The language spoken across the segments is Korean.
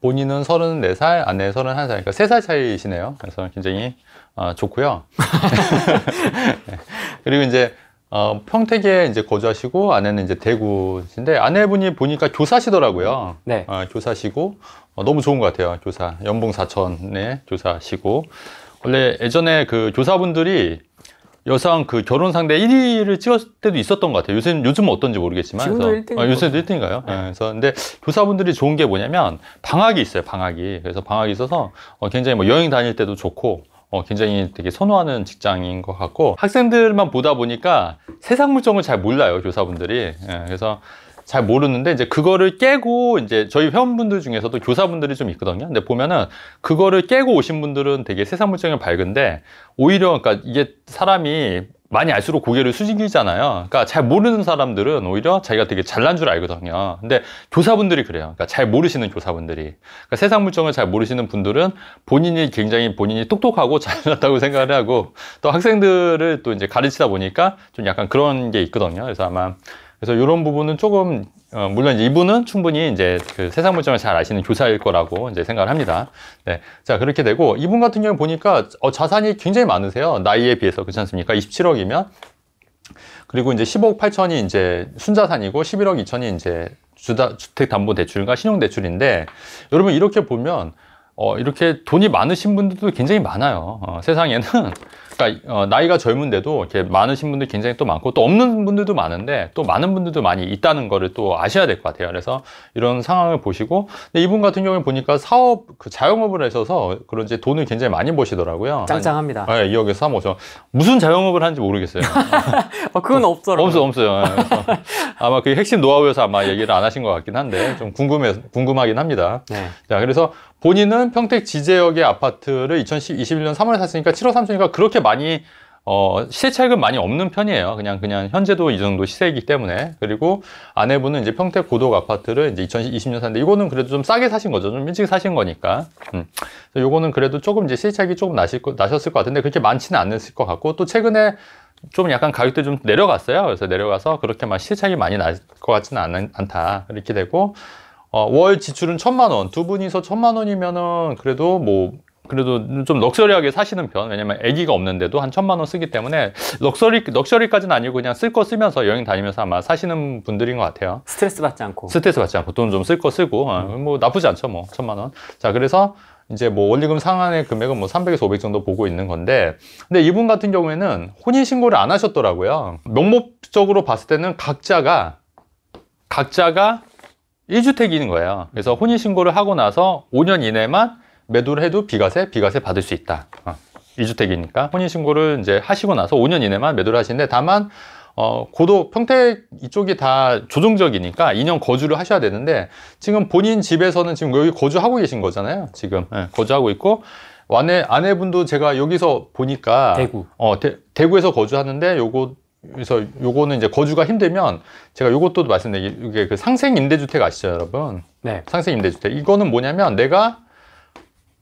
본인은 34살, 아내 31살, 그러니까 3살 차이시네요. 그래서 굉장히 좋고요. 그리고 이제 평택에 이제 거주하시고 아내는 이제 대구신데 아내분이 보니까 교사시더라고요. 네. 교사시고 너무 좋은 것 같아요. 교사 연봉 4천에 교사시고 원래 예전에 그 교사분들이 여성 그 결혼 상대 1위를 찍었을 때도 있었던 것 같아요. 요즘은 어떤지 모르겠지만. 지금도 1등. 요새도 1등인가요? 네. 그래서 근데 교사분들이 좋은 게 뭐냐면 방학이 있어요. 방학이. 그래서 방학이 있어서 굉장히 뭐 여행 다닐 때도 좋고 굉장히 되게 선호하는 직장인 것 같고 학생들만 보다 보니까 세상 물정을 잘 몰라요. 교사분들이. 그래서 잘 모르는데 이제 그거를 깨고 이제 저희 회원분들 중에서도 교사분들이 좀 있거든요. 근데 보면은 그거를 깨고 오신 분들은 되게 세상 물정이 밝은데 오히려 그러니까 이게 사람이 많이 알수록 고개를 숙이잖아요. 그러니까 잘 모르는 사람들은 오히려 자기가 되게 잘난 줄 알거든요. 근데 교사분들이 그래요. 그러니까 잘 모르시는 교사분들이. 그러니까 세상 물정을 잘 모르시는 분들은 본인이 똑똑하고 잘났다고 생각을 하고 또 학생들을 또 이제 가르치다 보니까 좀 약간 그런 게 있거든요. 그래서 이런 부분은 조금 물론 이제 이분은 충분히 이제 그 세상 물정을 잘 아시는 교사일 거라고 이제 생각을 합니다. 네, 자 그렇게 되고 이분 같은 경우 보니까 자산이 굉장히 많으세요. 나이에 비해서 그렇지 않습니까? 27억이면 그리고 이제 10억 8천이 이제 순자산이고 11억 2천이 이제 주택담보대출과 신용대출인데 여러분 이렇게 보면 이렇게 돈이 많으신 분들도 굉장히 많아요. 세상에는 그러니까 나이가 젊은데도 이렇게 많으신 분들 굉장히 또 많고 또 없는 분들도 많은데 또 많은 분들도 많이 있다는 거를 또 아셔야 될 것 같아요. 그래서 이런 상황을 보시고 근데 이분 같은 경우에 보니까 자영업을 하셔서 그런 이제 돈을 굉장히 많이 버시더라고요. 짱짱합니다. 네, 2억에서 3억. 무슨 자영업을 하는지 모르겠어요. 그건 없더라고요. 없어요. 그래서 아마 그 핵심 노하우여서 아마 얘기를 안 하신 것 같긴 한데 좀 궁금하긴 합니다. 네. 자, 그래서 본인은 평택 지제역의 아파트를 2021년 3월에 샀으니까 7억 3천이니까 그렇게 많이 시세 차익은 많이 없는 편이에요. 그냥 현재도 이 정도 시세이기 때문에. 그리고 아내분은 이제 평택 고덕 아파트를 이제 2020년 샀는데 이거는 그래도 좀 싸게 사신 거죠. 좀 일찍 사신 거니까. 요거는 그래도 조금 이제 시세 차익이 조금 나셨을 것 같은데 그렇게 많지는 않았을 것 같고 또 최근에 좀 약간 가격대 좀 내려갔어요. 그래서 내려가서 그렇게 막 시세 차익이 많이 날 것 같지는 않다. 이렇게 되고 월 지출은 1,000만 원. 두 분이서 1,000만 원이면은 그래도 좀 럭셔리하게 사시는 편. 왜냐면 아기가 없는데도 한 1,000만 원 쓰기 때문에 럭셔리까지는 아니고 그냥 쓸 거 쓰면서 여행 다니면서 아마 사시는 분들인 것 같아요. 스트레스 받지 않고. 돈 좀 쓸 거 쓰고 뭐 나쁘지 않죠. 뭐 1,000만 원. 자, 그래서 이제 뭐 원리금 상환의 금액은 뭐 300에서 500 정도 보고 있는 건데 근데 이분 같은 경우에는 혼인신고를 안 하셨더라고요. 명목적으로 봤을 때는 각자가 1주택인 거예요. 그래서 혼인신고를 하고 나서 5년 이내만 매도를 해도 비과세 받을 수 있다. 2주택이니까 혼인신고를 이제 하시고 나서 5년 이내만 매도를 하시는데 다만 고도 평택 이쪽이 다 조정적이니까 2년 거주를 하셔야 되는데 지금 본인 집에서는 지금 여기 거주하고 계신 거잖아요. 지금 거주하고 있고 아내분도 제가 여기서 보니까 대구에서 거주하는데 그래서 요거는 이제 거주가 힘들면 제가 요것도 말씀드릴게요. 이게 그 상생임대주택 아시죠, 여러분? 네. 상생임대주택. 이거는 뭐냐면 내가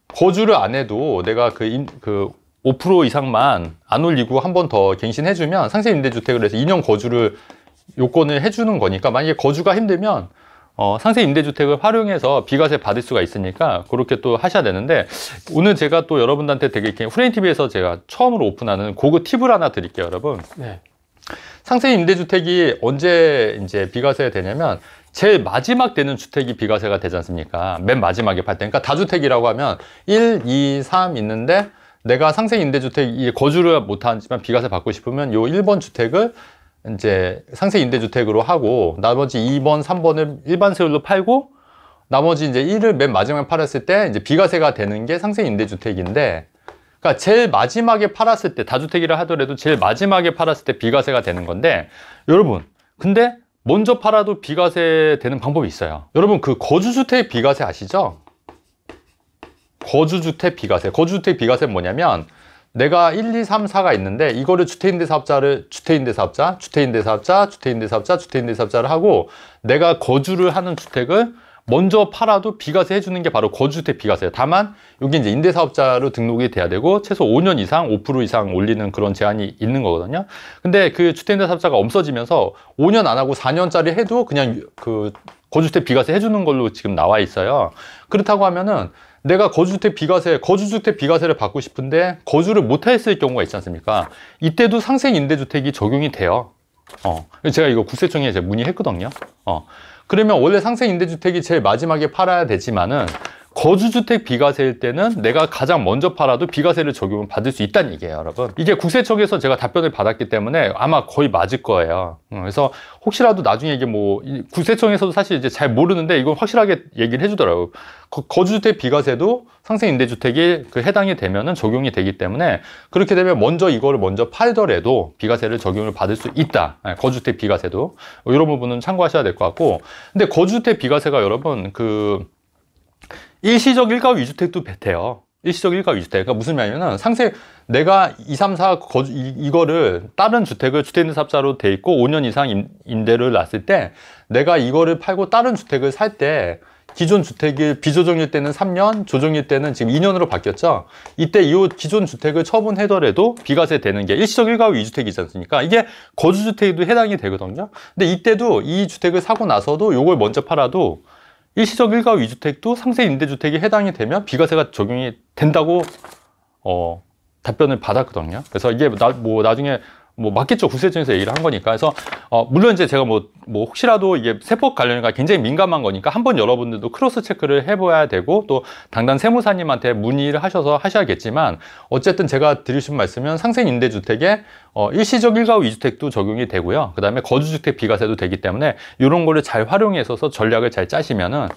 거주를 안 해도 내가 그 5% 이상만 안 올리고 한 번 더 갱신해주면 상생임대주택을 해서 2년 거주를 요건을 해주는 거니까 만약에 거주가 힘들면 상생임대주택을 활용해서 비과세 받을 수가 있으니까 그렇게 또 하셔야 되는데 오늘 제가 또 여러분들한테 되게 이렇게 후레인TV에서 제가 처음으로 오픈하는 그거 팁을 하나 드릴게요, 여러분. 네. 상생임대주택이 언제 이제 비과세가 되냐면 제일 마지막 되는 주택이 비과세가 되지 않습니까? 맨 마지막에 팔 때. 그러니까 다주택이라고 하면 1, 2, 3 있는데 내가 상생임대주택 거주를 못하지만 비과세 받고 싶으면 요 1번 주택을 이제 상생임대주택으로 하고 나머지 2번, 3번을 일반 세율로 팔고 나머지 이제 1을 맨 마지막에 팔았을 때 이제 비과세가 되는 게 상생임대주택인데 그러니까 제일 마지막에 팔았을 때 다주택이라 하더라도 제일 마지막에 팔았을 때 비과세가 되는 건데 여러분 근데 먼저 팔아도 비과세 되는 방법이 있어요. 여러분 그 거주주택 비과세 아시죠? 거주주택 비과세는 뭐냐면 내가 1, 2, 3, 4가 있는데 이거를 주택임대사업자를 주택임대사업자를 하고 내가 거주를 하는 주택을 먼저 팔아도 비과세 해주는 게 바로 거주주택 비과세예요. 다만 여기 이제 임대사업자로 등록이 돼야 되고 최소 5년 이상 5% 이상 올리는 그런 제한이 있는 거거든요. 근데 그 주택임대사업자가 없어지면서 5년 안 하고 4년짜리 해도 그냥 그 거주주택 비과세 해주는 걸로 지금 나와 있어요. 그렇다고 하면은 내가 거주주택 비과세를 받고 싶은데 거주를 못 했을 경우가 있지 않습니까? 이때도 상생임대주택이 적용이 돼요. 제가 이거 국세청에 이제 문의했거든요. 그러면 원래 상생임대주택이 제일 마지막에 팔아야 되지만은 거주주택 비과세일 때는 내가 가장 먼저 팔아도 비과세를 적용을 받을 수 있다는 얘기예요, 여러분. 이게 국세청에서 제가 답변을 받았기 때문에 아마 거의 맞을 거예요. 그래서 혹시라도 나중에 이게 뭐 국세청에서도 사실 이제 잘 모르는데 이건 확실하게 얘기를 해주더라고요. 거주주택 비과세도 상생임대주택이 해당이 되면은 적용이 되기 때문에 그렇게 되면 먼저 이거를 먼저 팔더라도 비과세를 적용을 받을 수 있다. 거주주택 비과세도 이런 부분은 참고하셔야 될 것 같고, 근데 거주주택 비과세가 여러분 일시적 일가구 2주택도 뱉어요. 일시적 일가구 2주택. 그러니까 무슨 말이냐면 내가 2, 3, 4 이거를 다른 주택을 주택임대사업자로 돼 있고 5년 이상 임대를 놨을 때 내가 이거를 팔고 다른 주택을 살 때 기존 주택이 비조정일 때는 3년, 조정일 때는 지금 2년으로 바뀌었죠. 이때 이 기존 주택을 처분하더라도 비과세 되는 게 일시적 일가구 2주택이지 않습니까? 이게 거주주택에도 해당이 되거든요. 근데 이때도 이 주택을 사고 나서도 이걸 먼저 팔아도 일시적 일가구 2주택도 상생임대주택에 해당이 되면 비과세가 적용이 된다고 답변을 받았거든요. 그래서 이게 나중에 맞겠죠. 국세청에서 얘기를 한 거니까. 그래서 물론 이제 제가 혹시라도 이게 세법 관련이가 굉장히 민감한 거니까 한번 여러분들도 크로스 체크를 해봐야 되고 또 당당 세무사님한테 문의를 하셔서 하셔야겠지만 어쨌든 제가 드리신 말씀은 상생임대주택에 일시적 일가구 2주택도 적용이 되고요. 그 다음에 거주주택 비과세도 되기 때문에 이런 거를 잘 활용해서 전략을 잘 짜시면은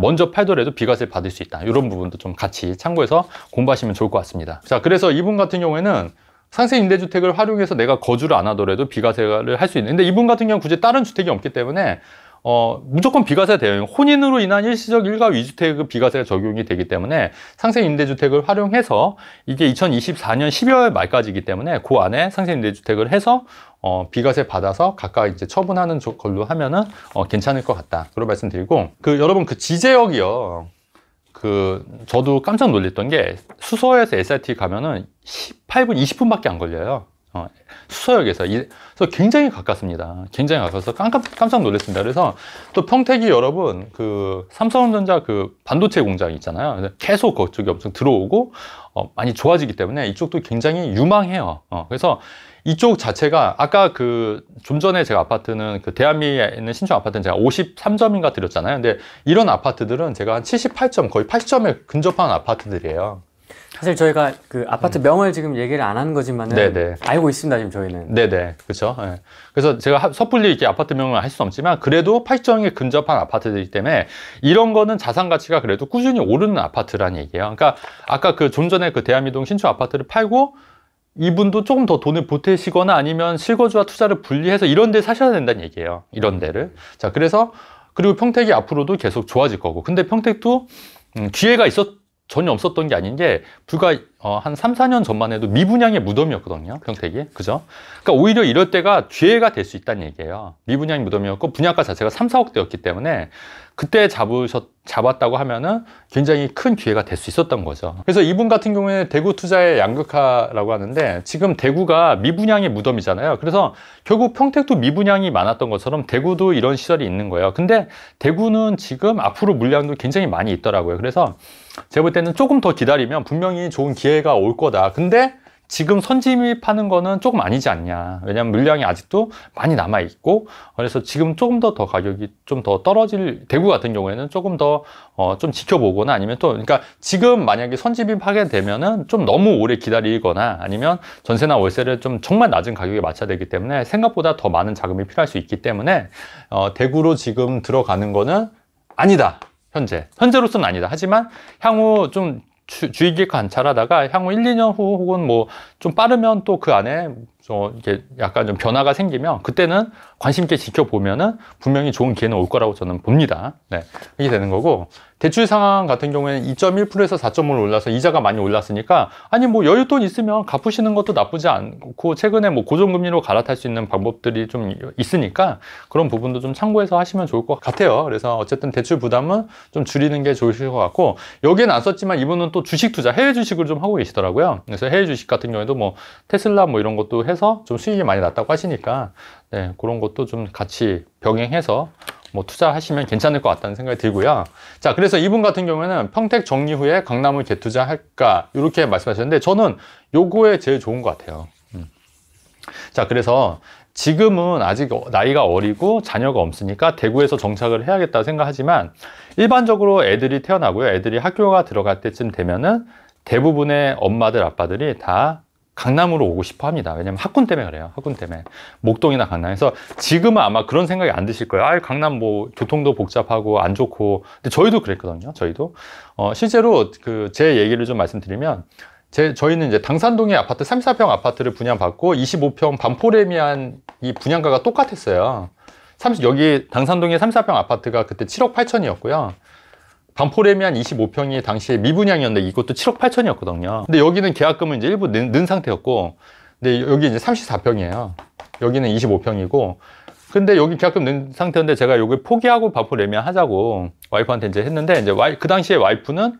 먼저 팔더라도 비과세를 받을 수 있다. 이런 부분도 좀 같이 참고해서 공부하시면 좋을 것 같습니다. 자, 그래서 이분 같은 경우에는 상생임대주택을 활용해서 내가 거주를 안 하더라도 비과세를 할 수 있는데 이분 같은 경우는 굳이 다른 주택이 없기 때문에 무조건 비과세가 돼요. 혼인으로 인한 일시적 일가구 2주택 비과세가 적용이 되기 때문에 상생임대주택을 활용해서 이게 2024년 12월 말까지이기 때문에 그 안에 상생임대주택을 해서 비과세 받아서 각각 이제 처분하는 걸로 하면은 괜찮을 것 같다. 그런 말씀 드리고 여러분 지제역이요. 저도 깜짝 놀랐던 게 수서역에서 SRT 가면은 18분, 20분밖에 안 걸려요. 수서역에서. 그래서 굉장히 가깝습니다. 굉장히 가까워서 깜짝 놀랐습니다. 그래서 또 평택이 여러분, 삼성전자 반도체 공장이 있잖아요. 계속 그쪽이 엄청 들어오고, 많이 좋아지기 때문에 이쪽도 굉장히 유망해요. 그래서 이쪽 자체가 아까 좀 전에 제가 아파트는 대한미에 있는 신축 아파트는 제가 53점인가 드렸잖아요. 근데 이런 아파트들은 제가 한 78점, 거의 80점에 근접한 아파트들이에요. 사실 저희가 아파트 명을 지금 얘기를 안 하는 거지만은 네네. 알고 있습니다, 지금 저희는. 네네. 그렇죠. 네. 그래서 제가 섣불리 이렇게 아파트 명을 할 수는 없지만 그래도 80점에 근접한 아파트들이기 때문에 이런 거는 자산 가치가 그래도 꾸준히 오르는 아파트라는 얘기예요. 그러니까 아까 좀 전에 대한미동 신축 아파트를 팔고 이분도 조금 더 돈을 보태시거나 아니면 실거주와 투자를 분리해서 이런 데 사셔야 된다는 얘기예요. 이런 데를. 자, 그리고 평택이 앞으로도 계속 좋아질 거고. 근데 평택도 기회가 전혀 없었던 게 아닌 게 불과 한 3, 4년 전만 해도 미분양의 무덤이었거든요. 평택이. 그죠? 그러니까 오히려 이럴 때가 기회가 될 수 있다는 얘기예요. 미분양의 무덤이었고 분양가 자체가 3, 4억대였기 때문에 그때 잡았다고 하면은 굉장히 큰 기회가 될 수 있었던 거죠. 그래서 이분 같은 경우에 대구 투자의 양극화라고 하는데 지금 대구가 미분양의 무덤이잖아요. 그래서 결국 평택도 미분양이 많았던 것처럼 대구도 이런 시설이 있는 거예요. 근데 대구는 지금 앞으로 물량도 굉장히 많이 있더라고요. 그래서 제가 볼 때는 조금 더 기다리면 분명히 좋은 기회가 올 거다. 근데 지금 선진입하는 거는 조금 아니지 않냐. 왜냐면 물량이 아직도 많이 남아있고, 그래서 지금 조금 더 가격이 좀 더 대구 같은 경우에는 조금 더, 좀 지켜보거나 아니면 그러니까 지금 만약에 선진입하게 되면은 좀 너무 오래 기다리거나 아니면 전세나 월세를 좀 정말 낮은 가격에 맞춰야 되기 때문에 생각보다 더 많은 자금이 필요할 수 있기 때문에, 대구로 지금 들어가는 거는 아니다. 현재로서는 아니다. 하지만 향후 좀 주의 깊게 관찰하다가 향후 1, 2년 후 혹은 좀 빠르면 또 그 안에 이렇게 약간 좀 변화가 생기면 그때는 관심 있게 지켜보면은 분명히 좋은 기회는 올 거라고 저는 봅니다. 네. 이게 되는 거고 대출 상황 같은 경우에는 2.1%에서 4.5로 올라서 이자가 많이 올랐으니까 아니 여윳돈 있으면 갚으시는 것도 나쁘지 않고 최근에 고정금리로 갈아탈 수 있는 방법들이 좀 있으니까 그런 부분도 좀 참고해서 하시면 좋을 것 같아요. 그래서 어쨌든 대출 부담은 좀 줄이는 게 좋으실 것 같고 여기엔 안 썼지만 이분은 또 주식 투자 해외 주식을 좀 하고 계시더라고요. 그래서 해외 주식 같은 경우에도 테슬라 이런 것도 해서 좀 수익이 많이 났다고 하시니까 네, 그런 것도 좀 같이 병행해서 뭐 투자하시면 괜찮을 것 같다는 생각이 들고요. 자, 그래서 이분 같은 경우에는 평택 정리 후에 강남을 재투자할까 이렇게 말씀하셨는데 저는 요거에 제일 좋은 것 같아요. 자, 그래서 지금은 아직 나이가 어리고 자녀가 없으니까 대구에서 정착을 해야겠다 생각하지만 일반적으로 애들이 태어나고요. 애들이 학교가 들어갈 때쯤 되면은 대부분의 엄마들, 아빠들이 다 강남으로 오고 싶어 합니다. 왜냐면 학군 때문에 그래요. 학군 때문에. 목동이나 강남에서 지금은 아마 그런 생각이 안 드실 거예요. 아, 강남 뭐 교통도 복잡하고 안 좋고. 근데 저희도 그랬거든요. 저희도. 실제로 제 얘기를 좀 말씀드리면 저희는 이제 당산동의 아파트 34평 아파트를 분양받고 25평 반포레미안 이 분양가가 똑같았어요. 여기 당산동의 34평 아파트가 그때 7억 8천이었고요. 반포레미안 25평이 당시에 미분양이었는데 이것도 7억 8천이었거든요. 근데 여기는 계약금을 이제 일부 넣은 상태였고, 근데 여기 이제 34평이에요. 여기는 25평이고, 근데 여기 계약금 넣은 상태였는데 제가 여기 포기하고 반포레미안 하자고 와이프한테 이제 했는데, 이제 그 당시에 와이프는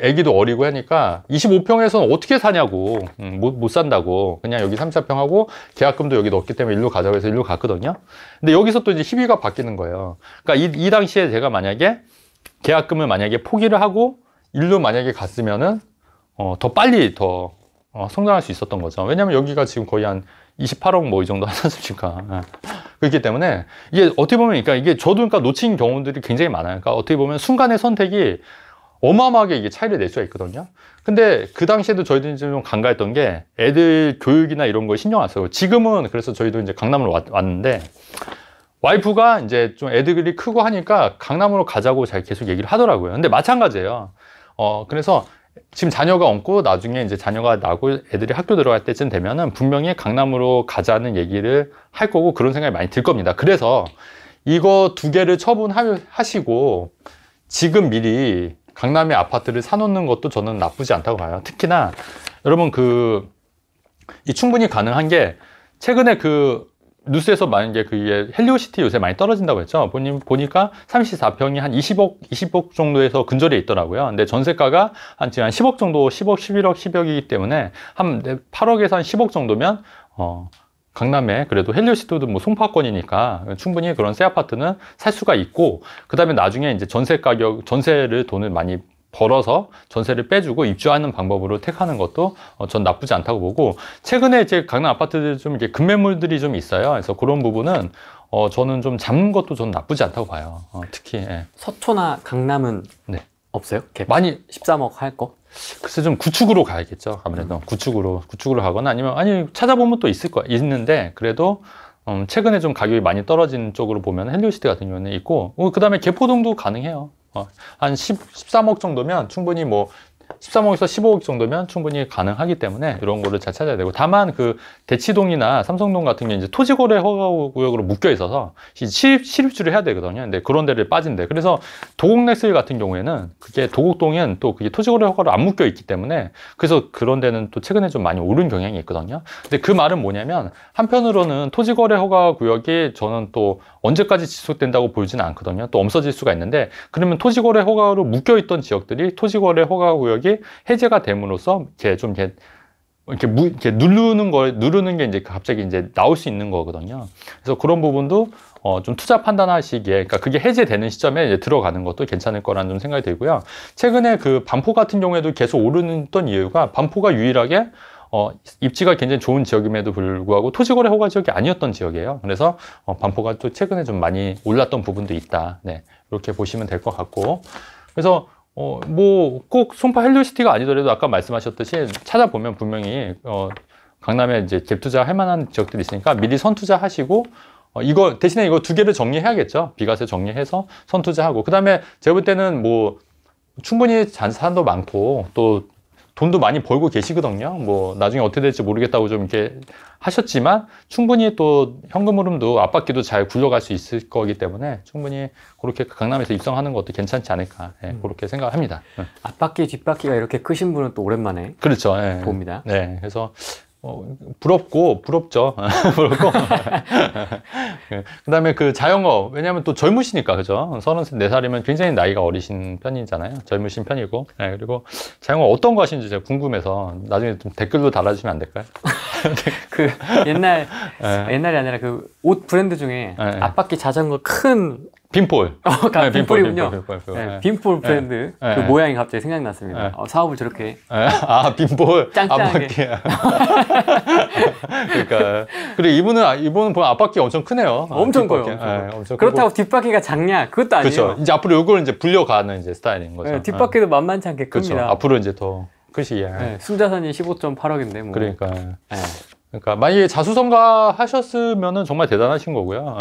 애기도 어리고 하니까 25평에서는 어떻게 사냐고, 못 산다고. 그냥 여기 34평 하고 계약금도 여기 넣었기 때문에 일로 가자고 해서 일로 갔거든요. 근데 여기서 또 이제 희비가 바뀌는 거예요. 그러니까 이 당시에 제가 만약에 계약금을 만약에 포기를 하고 일로 만약에 갔으면은 더 빨리 더 성장할 수 있었던 거죠. 왜냐면 여기가 지금 거의 한 28억 뭐 이 정도 하지 않습니까? 그렇기 때문에 이게 어떻게 보면 그러니까 이게 저도 그러니까 놓친 경우들이 굉장히 많아요. 그러니까 어떻게 보면 순간의 선택이 어마어마하게 이게 차이를 낼 수가 있거든요. 근데 그 당시에도 저희들이 좀 간과했던 게 애들 교육이나 이런 거 신경 안 써요. 지금은 그래서 저희도 이제 강남으로 왔는데 와이프가 이제 좀 애들이 크고 하니까 강남으로 가자고 잘 계속 얘기를 하더라고요. 근데 마찬가지예요. 그래서 지금 자녀가 없고 나중에 이제 자녀가 나고 애들이 학교 들어갈 때쯤 되면은 분명히 강남으로 가자는 얘기를 할 거고 그런 생각이 많이 들 겁니다. 그래서 이거 두 개를 처분하시고 지금 미리 강남의 아파트를 사놓는 것도 저는 나쁘지 않다고 봐요. 특히나 여러분 충분히 가능한 게 최근에 뉴스에서 만약에 헬리오시티 요새 많이 떨어진다고 했죠. 보니까 34평이 한 20억 정도에서 근저리에 있더라고요. 근데 전세가가 지금 한 10억 정도, 10억, 11억, 10억이기 때문에 한 8억에서 한 10억 정도면, 강남에 그래도 헬리오시티도 뭐 송파권이니까 충분히 그런 새 아파트는 살 수가 있고, 그 다음에 나중에 이제 전세를 돈을 많이 벌어서 전세를 빼주고 입주하는 방법으로 택하는 것도 전 나쁘지 않다고 보고, 최근에 이제 강남 아파트들 좀 이렇게 급매물들이 좀 있어요. 그래서 그런 부분은 저는 좀 잡는 것도 전 나쁘지 않다고 봐요. 특히 예. 서초나 강남은 네. 없어요? 많이 13억 할 거? 글쎄 좀 구축으로 가야겠죠. 아무래도 구축으로 가거나 아니면 찾아보면 또 있는데 그래도 최근에 좀 가격이 많이 떨어진 쪽으로 보면 헬리오시티 같은 경우는 있고, 그 다음에 개포동도 가능해요. 한 13억 정도면 충분히 13억에서 15억 정도면 충분히 가능하기 때문에 이런 거를 잘 찾아야 되고, 다만 대치동이나 삼성동 같은 게 이제 토지거래 허가구역으로 묶여 있어서 실입주를 해야 되거든요. 근데 그런 데를 빠진대. 그래서 도곡넥슬 같은 경우에는 도곡동은 또 그게 토지거래 허가로 안 묶여 있기 때문에 그래서 그런 데는 또 최근에 좀 많이 오른 경향이 있거든요. 근데 그 말은 뭐냐면 한편으로는 토지거래 허가구역이 저는 또 언제까지 지속된다고 보이지는 않거든요. 또 없어질 수가 있는데, 그러면 토지거래 허가로 묶여 있던 지역들이 토지거래 허가구역이 해제가 됨으로써 이렇게 누르는 게 이제 갑자기 이제 나올 수 있는 거거든요. 그래서 그런 부분도 좀 투자 판단하시기에, 그러니까 그게 해제되는 시점에 이제 들어가는 것도 괜찮을 거라는 좀 생각이 들고요. 최근에 반포 같은 경우에도 계속 오르던 이유가 반포가 유일하게 입지가 굉장히 좋은 지역임에도 불구하고 토지거래 허가 지역이 아니었던 지역이에요. 그래서 반포가 또 최근에 좀 많이 올랐던 부분도 있다. 네, 이렇게 보시면 될 것 같고, 그래서 꼭 송파 헬리오시티가 아니더라도 아까 말씀하셨듯이 찾아보면 분명히 강남에 이제 갭 투자할 만한 지역들이 있으니까 미리 선투자하시고, 대신에 이거 두 개를 정리해야겠죠. 비과세 정리해서 선투자하고, 그 다음에 제가 볼 때는 충분히 잔산도 많고 또 돈도 많이 벌고 계시거든요. 나중에 어떻게 될지 모르겠다고 좀 이렇게 하셨지만 충분히 또 현금 흐름도 앞바퀴도 잘 굴러갈 수 있을 거기 때문에 충분히 그렇게 강남에서 입성하는 것도 괜찮지 않을까, 그렇게 생각합니다. 앞바퀴 뒷바퀴가 이렇게 크신 분은 또 오랜만에 그렇죠. 봅니다. 네, 그래서 부럽죠. 부럽고. 그 다음에 그 자영업, 왜냐면 또 젊으시니까, 그죠? 34살이면 굉장히 나이가 어리신 편이잖아요. 젊으신 편이고. 네, 그리고 자영업 어떤 거 하시는지 제가 궁금해서 나중에 좀 댓글로 달아주시면 안 될까요? 그 옛날이 아니라 그 옷 브랜드 중에 네. 앞바퀴 자전거 큰 빈폴. 네, 빈폴이군요. 빈폴. 네, 빈폴 브랜드 네. 그 모양이 갑자기 생각났습니다. 네. 사업을 저렇게 빈폴. 짱짱하게. 앞바퀴. 그러니까. 그리고 이분은 보면 앞바퀴 엄청 크네요. 엄청 커요. 뒷바퀴. 엄청 네, 엄청 그렇다고 크고. 뒷바퀴가 작냐? 그것도 아니에요. 그렇죠. 이제 앞으로 이걸 이제 불려가는 이제 스타일인 거죠. 네, 뒷바퀴도 만만치 않게 그렇죠. 큽니다. 앞으로 이제 더 크시게. 네, 순자산이 15.8억인데 뭐. 그러니까. 네. 그러니까 만약에 자수성가 하셨으면은 정말 대단하신 거고요.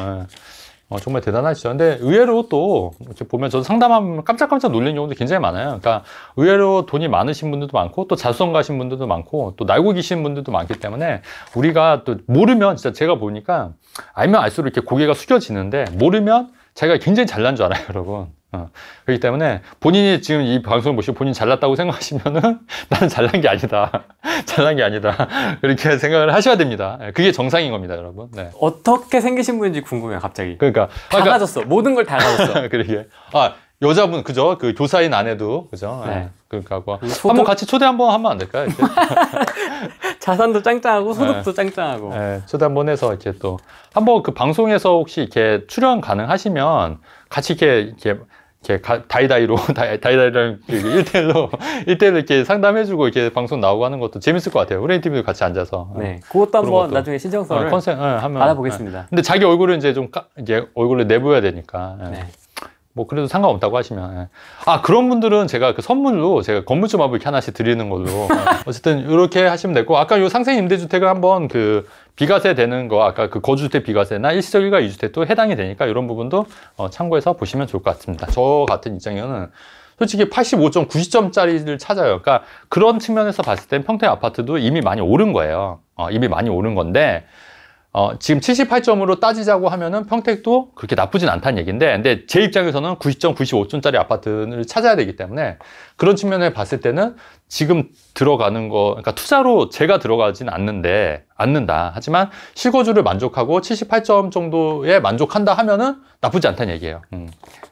정말 대단하시죠. 근데 의외로 또 이렇게 보면 저도 상담하면 깜짝깜짝 놀란 경우도 굉장히 많아요. 그러니까 의외로 돈이 많으신 분들도 많고 또 자수성가 하신 분들도 많고 또 날고 계신 분들도 많기 때문에 우리가 또 모르면 진짜 제가 보니까 알면 알수록 이렇게 고개가 숙여지는데 모르면 자기가 굉장히 잘난 줄 알아요, 여러분. 그렇기 때문에 본인이 지금 이 방송을 보시고 본인이 잘났다고 생각하시면은 나는 잘난 게 아니다. 잘난 게 아니다. 그렇게 생각을 하셔야 됩니다. 그게 정상인 겁니다, 여러분. 네. 어떻게 생기신 분인지 궁금해요, 갑자기. 그러니까 다 가졌어. 모든 걸 다 가졌어. 그러게. 여자분 그죠? 그 교사인 아내도 그죠? 네. 그러니까 소득- 한번 같이 초대 한번 하면 안 될까요? 이렇게? 자산도 짱짱하고 소득도 짱짱하고. 네, 초대 한번 해서 이렇게 또 한번 그 방송에서 혹시 이렇게 출연 가능하시면 같이 이렇게 다이다이로 다이다이랑 1대1로 이렇게 상담해주고 이렇게 방송 나오고 하는 것도 재밌을 것 같아요. 우리 팀도 같이 앉아서. 네, 그것도 그런 한번 것도. 나중에 신청서를 하면 받아보겠습니다. 근데 자기 얼굴을 이제 좀 이제 얼굴을 내보여야 되니까. 네. 뭐 그래도 상관없다고 하시면 그런 분들은 제가 그 선물로 제가 건물주마블 이렇게 하나씩 드리는 걸로 어쨌든 이렇게 하시면 되고 아까 요 상생 임대주택을 한번 그 비과세 되는 거 아까 그 거주주택 비과세나 일시적 일가 2주택도 해당이 되니까 이런 부분도 참고해서 보시면 좋을 것 같습니다. 저 같은 입장에는 솔직히 85점, 90점짜리를 찾아요. 그러니까 그런 측면에서 봤을 땐 평택 아파트도 이미 많이 오른 거예요. 이미 많이 오른 건데 지금 78점으로 따지자고 하면은 평택도 그렇게 나쁘진 않다는 얘기인데, 근데 제 입장에서는 90점, 95점짜리 아파트를 찾아야 되기 때문에 그런 측면에 봤을 때는 지금 들어가는 거, 그러니까 투자로 제가 들어가진 않는다. 하지만 실거주를 만족하고 78점 정도에 만족한다 하면은 나쁘지 않다는 얘기예요.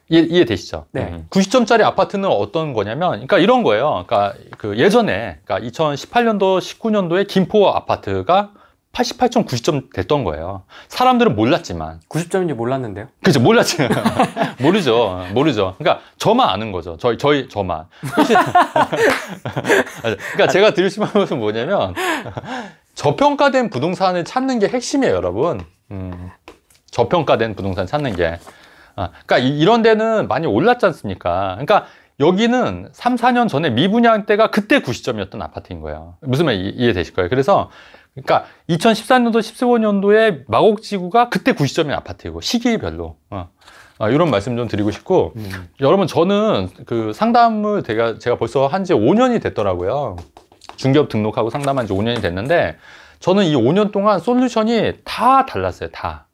이해되시죠? 네. 90점짜리 아파트는 어떤 거냐면, 그러니까 이런 거예요. 그러니까 그 예전에, 그러니까 2018년도, 19년도에 김포 아파트가 88점, 90점 됐던 거예요. 사람들은 몰랐지만. 90점인지 몰랐는데요. 그죠, 몰랐지. 모르죠. 그러니까 저만 아는 거죠. 저만. 그러니까 제가 드리고 싶은 것은 뭐냐면, 저평가된 부동산을 찾는 게 핵심이에요, 여러분. 저평가된 부동산 찾는 게. 그러니까 이런 데는 많이 올랐지 않습니까? 그러니까 여기는 3, 4년 전에 미분양 때가 그때 90점이었던 아파트인 거예요. 무슨 말 이해되실 거예요. 그래서 그러니까 2014년도, 15년도에 마곡지구가 그때 90점인 아파트이고 시기별로 이런 말씀 좀 드리고 싶고 여러분 저는 그 상담을 제가 벌써 한 지 5년이 됐더라고요. 중개업 등록하고 상담한 지 5년이 됐는데 저는 이 5년 동안 솔루션이 다 달랐어요. 다.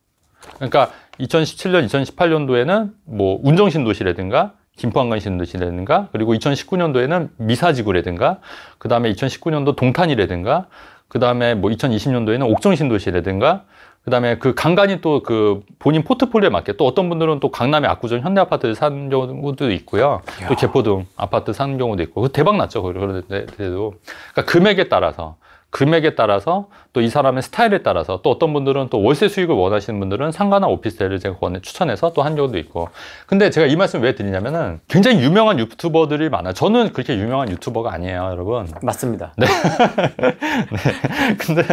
그러니까 2017년, 2018년도에는 뭐 운정신도시라든가 김포한강신도시라든가 그리고 2019년도에는 미사지구라든가 그 다음에 2019년도 동탄이라든가 그 다음에 뭐 2020년도에는 옥정신도시라든가 그 다음에 그 간간히 또 그 본인 포트폴리오에 맞게 또 어떤 분들은 또 강남의 압구정 현대아파트를 사는 경우도 있고요. 이야. 또 개포동 아파트 사는 경우도 있고 대박 났죠. 그래도 그러니까 금액에 따라서 또 이 사람의 스타일에 따라서 또 어떤 분들은 또 월세 수익을 원하시는 분들은 상가나 오피스텔을 제가 추천해서 또 한 경우도 있고. 근데 제가 이 말씀 왜 드리냐면은 굉장히 유명한 유튜버들이 많아요. 저는 그렇게 유명한 유튜버가 아니에요, 여러분. 맞습니다. 네. 근데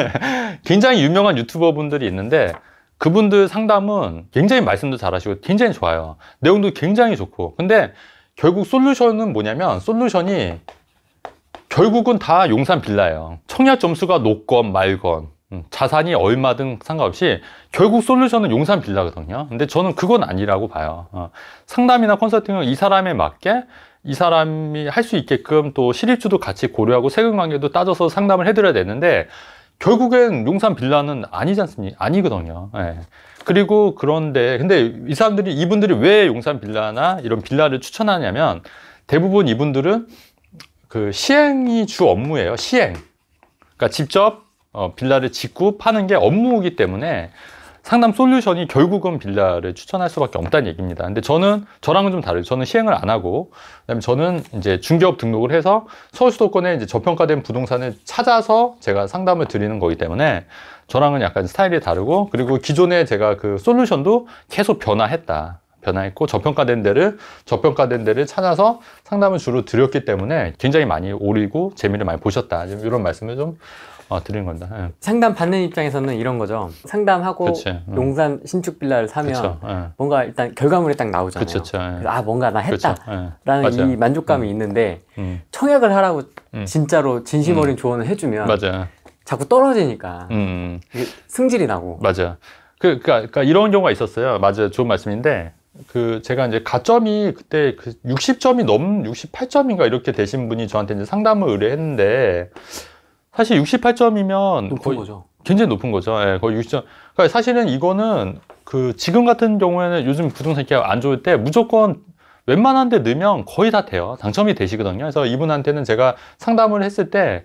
굉장히 유명한 유튜버 분들이 있는데 그분들 상담은 굉장히 말씀도 잘하시고 굉장히 좋아요. 내용도 굉장히 좋고. 근데 결국 솔루션은 뭐냐면 솔루션이 결국은 다 용산 빌라예요. 청약 점수가 높건 말건 자산이 얼마든 상관없이 결국 솔루션은 용산 빌라거든요. 근데 저는 그건 아니라고 봐요. 상담이나 컨설팅은 이 사람에 맞게 이 사람이 할 수 있게끔 또 실입주도 같이 고려하고 세금 관계도 따져서 상담을 해드려야 되는데 결국엔 용산 빌라는 아니지 않습니까? 아니거든요. 예. 그리고 그런데 근데 이분들이 왜 용산 빌라나 이런 빌라를 추천하냐면 대부분 이분들은 그 시행이 주 업무예요. 시행. 그러니까 직접 빌라를 짓고 파는 게 업무이기 때문에 상담 솔루션이 결국은 빌라를 추천할 수밖에 없다는 얘기입니다. 근데 저랑은 좀 다르죠. 저는 시행을 안 하고, 그다음에 저는 이제 중개업 등록을 해서 서울 수도권에 이제 저평가된 부동산을 찾아서 제가 상담을 드리는 거기 때문에 저랑은 약간 스타일이 다르고, 그리고 기존에 제가 그 솔루션도 계속 변화했고, 저평가된 데를 찾아서 상담을 주로 드렸기 때문에 굉장히 많이 오르고 재미를 많이 보셨다. 이런 말씀을 좀 드린 겁니다. 예. 상담 받는 입장에서는 이런 거죠. 상담하고 그치, 용산 신축 빌라를 사면 그쵸, 예. 뭔가 일단 결과물이 딱 나오잖아요. 그쵸, 예. 그래서 아 뭔가 나 했다 그쵸, 예. 라는 맞아요. 이 만족감이 있는데 청약을 하라고 진짜로 진심 어린 조언을 해주면 맞아요. 자꾸 떨어지니까 이게 승질이 나고. 맞아요. 그러니까 이런 경우가 있었어요. 맞아요. 좋은 말씀인데, 제가 이제 가점이 그때 60점이 68점인가 이렇게 되신 분이 저한테 이제 상담을 의뢰했는데, 사실 68점이면 높은 거죠. 굉장히 높은 거죠. 예, 거의 60점. 그러니까 사실은 이거는 지금 같은 경우에는 요즘 부동산 기회가 안 좋을 때 무조건 웬만한 데 넣으면 거의 다 돼요. 당첨이 되시거든요. 그래서 이분한테는 제가 상담을 했을 때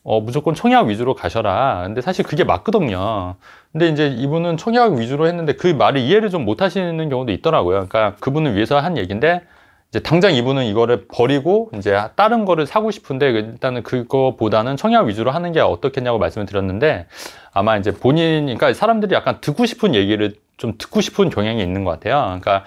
무조건 청약 위주로 가셔라. 근데 사실 그게 맞거든요. 근데 이제 이분은 청약 위주로 했는데 그 말을 이해를 좀 못 하시는 경우도 있더라고요. 그러니까 그분을 위해서 한 얘기인데, 이제 당장 이분은 이거를 버리고 이제 다른 거를 사고 싶은데, 일단은 그거보다는 청약 위주로 하는 게 어떻겠냐고 말씀을 드렸는데, 아마 이제 그러니까 사람들이 약간 듣고 싶은 얘기를 좀 듣고 싶은 경향이 있는 것 같아요. 그러니까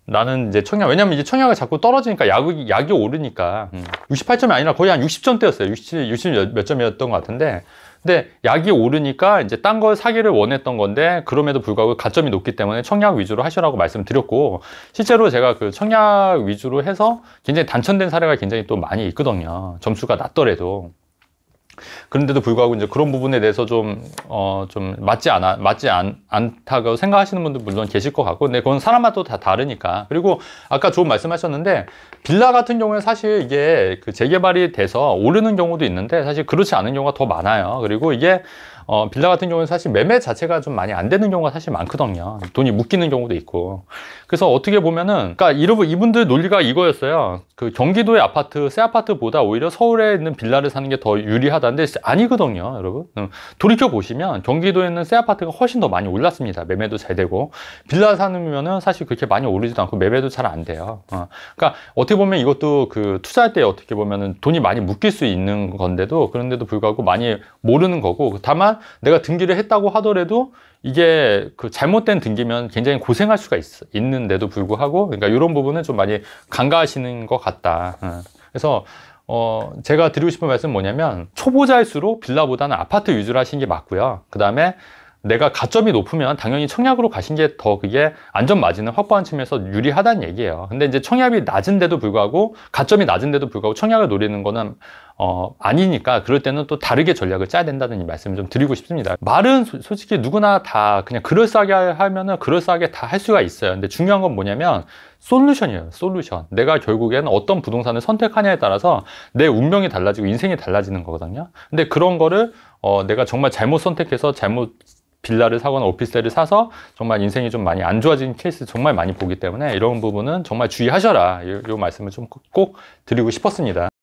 나는 이제 왜냐면 이제 청약을 자꾸 떨어지니까 약이 오르니까, 68점이 아니라 거의 한 60점대였어요. 60 몇 점이었던 것 같은데, 근데 약이 오르니까 이제 딴 걸 사기를 원했던 건데, 그럼에도 불구하고 가점이 높기 때문에 청약 위주로 하시라고 말씀드렸고, 실제로 제가 그 청약 위주로 해서 굉장히 단천된 사례가 굉장히 또 많이 있거든요. 점수가 낮더라도. 그런데도 불구하고 이제 그런 부분에 대해서 좀 맞지 않다고 생각하시는 분들 물론 계실 것 같고, 근데 그건 사람마다 다 다르니까. 그리고 아까 좋은 말씀하셨는데, 빌라 같은 경우에 사실 이게 재개발이 돼서 오르는 경우도 있는데, 사실 그렇지 않은 경우가 더 많아요. 그리고 이게 빌라 같은 경우는 사실 매매 자체가 좀 많이 안 되는 경우가 사실 많거든요. 돈이 묶이는 경우도 있고. 그래서 어떻게 보면은, 그러니까 이분들 논리가 이거였어요. 경기도의 아파트, 새 아파트보다 오히려 서울에 있는 빌라를 사는 게 더 유리하다는데 아니거든요, 여러분. 돌이켜 보시면 경기도에 있는 새 아파트가 훨씬 더 많이 올랐습니다. 매매도 잘 되고. 빌라 사면은 사실 그렇게 많이 오르지도 않고 매매도 잘 안 돼요. 그러니까 어떻게 보면 이것도 투자할 때 어떻게 보면은 돈이 많이 묶일 수 있는 건데도, 그런데도 불구하고 많이 모르는 거고, 다만 내가 등기를 했다고 하더라도 이게 잘못된 등기면 굉장히 고생할 수가 있는데도 불구하고, 그러니까 이런 부분은 좀 많이 간과하시는 것 같다. 그래서 제가 드리고 싶은 말씀은 뭐냐면, 초보자일수록 빌라보다는 아파트 위주로 하시는 게 맞고요. 그 다음에 내가 가점이 높으면 당연히 청약으로 가신 게 더 그게 안전 마진을 확보한 측면에서 유리하다는 얘기예요. 근데 이제 청약이 낮은데도 불구하고, 가점이 낮은데도 불구하고 청약을 노리는 거는 아니니까, 그럴 때는 또 다르게 전략을 짜야 된다는 이 말씀을 좀 드리고 싶습니다. 말은 솔직히 누구나 다 그냥 그럴싸하게 하면은 그럴싸하게 다 할 수가 있어요. 근데 중요한 건 뭐냐면 솔루션이에요. 솔루션. 내가 결국에는 어떤 부동산을 선택하냐에 따라서 내 운명이 달라지고 인생이 달라지는 거거든요. 근데 그런 거를 내가 정말 잘못 선택해서 잘못 빌라를 사거나 오피스텔을 사서 정말 인생이 좀 많이 안 좋아진 케이스 정말 많이 보기 때문에, 이런 부분은 정말 주의하셔라. 이 말씀을 좀 꼭 드리고 싶었습니다.